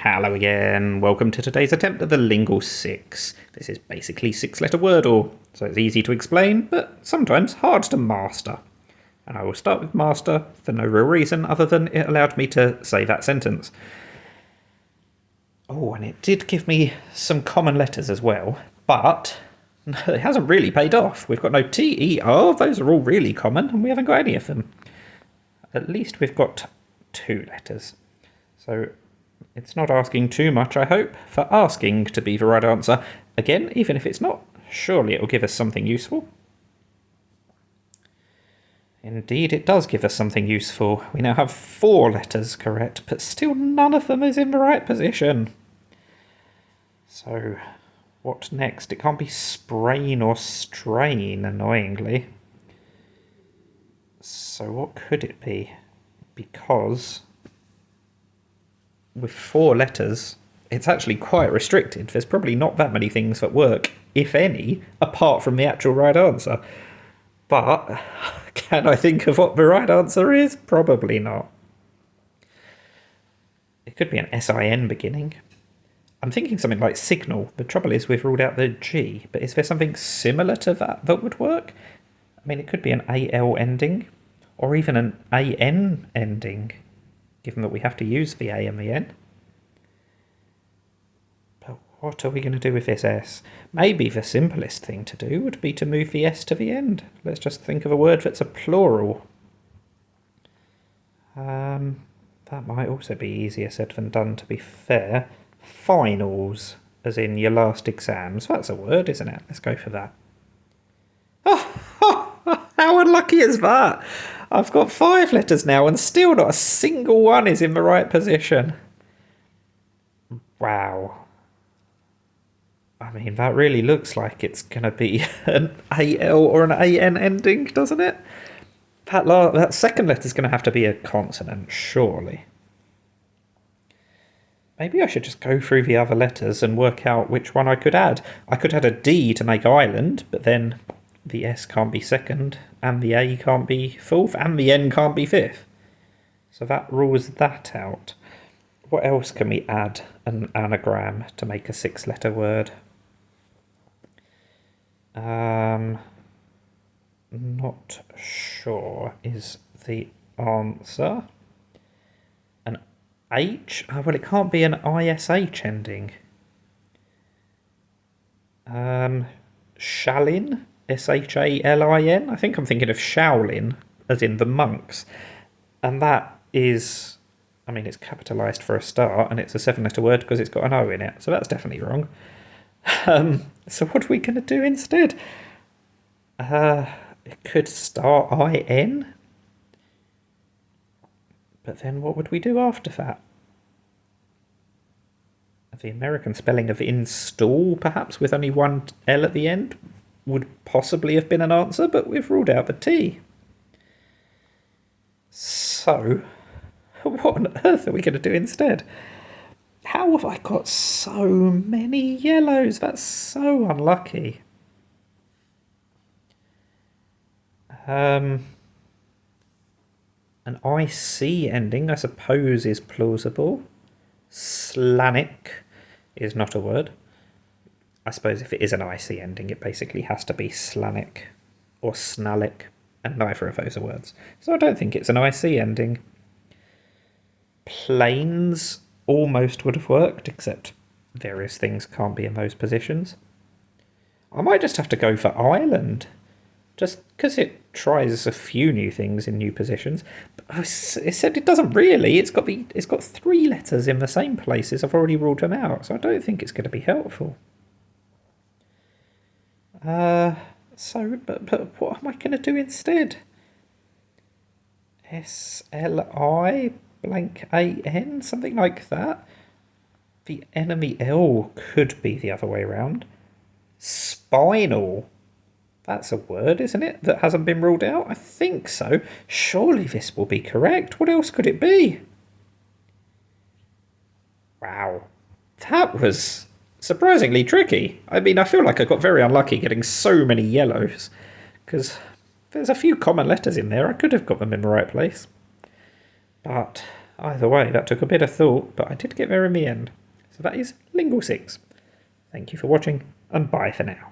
Hello again, welcome to today's attempt at the Lingle 6. This is basically 6-letter Wordle, so it's easy to explain, but sometimes hard to master. And I will start with master for no real reason other than it allowed me to say that sentence. Oh, and it did give me some common letters as well, but it hasn't really paid off. We've got no T, E, R, those are all really common, and we haven't got any of them. At least we've got 2 letters. So it's not asking too much, I hope, for asking to be the right answer. Again, even if it's not, surely it will give us something useful. Indeed, it does give us something useful. We now have 4 letters correct, but still none of them is in the right position. So, what next? It can't be sprain or strain, annoyingly. So what could it be? Because with 4 letters, it's actually quite restricted. There's probably not that many things that work, if any, apart from the actual right answer. But can I think of what the right answer is? Probably not. It could be an S-I-N beginning. I'm thinking something like signal. The trouble is we've ruled out the G, but is there something similar to that that would work? I mean, it could be an A-L ending, or even an A-N ending, given that we have to use the A and the N. But what are we going to do with this S? Maybe the simplest thing to do would be to move the S to the end. Let's just think of a word that's a plural. That might also be easier said than done, to be fair. Finals, as in your last exams. That's a word, isn't it? Let's go for that. How unlucky is that? I've got 5 letters now and still not a single one is in the right position. Wow. I mean, that really looks like it's going to be an AL or an AN ending, doesn't it? That second letter is going to have to be a consonant, surely. Maybe I should just go through the other letters and work out which one I could add. I could add a D to make island, but then the S can't be second, and the A can't be fourth, and the N can't be fifth. So that rules that out. What else can we add an anagram to make a 6-letter word? Not sure is the answer. An H? Oh, well, it can't be an ISH ending. Shalin? S-H-A-L-I-N? I think I'm thinking of Shaolin, as in the monks. And that is, I mean, it's capitalised for a start, and it's a 7-letter word because it's got an O in it. So that's definitely wrong. So what are we going to do instead? It could start I-N. But then what would we do after that? The American spelling of install, perhaps, with only one L at the end, would possibly have been an answer, but we've ruled out the T. So, what on earth are we going to do instead? How have I got so many yellows? That's so unlucky. An IC ending, I suppose, is plausible. Slanic is not a word. I suppose if it is an IC ending, it basically has to be slanic or snallic, and neither of those are words. So I don't think it's an IC ending. Plains almost would have worked, except various things can't be in those positions. I might just have to go for island, just because it tries a few new things in new positions. But it said it doesn't really. It's got 3 letters in the same places. I've already ruled them out, so I don't think it's going to be helpful. But what am I going to do instead? S-L-I blank A-N, something like that. The enemy L could be the other way around. Spinal. That's a word, isn't it? That hasn't been ruled out? I think so. Surely this will be correct. What else could it be? Wow. That was surprisingly tricky. I mean, I feel like I got very unlucky getting so many yellows, because there's a few common letters in there. I could have got them in the right place. But Either way, that took a bit of thought, but I did get there in the end. So that is Lingle 6. Thank you for watching, and bye for now.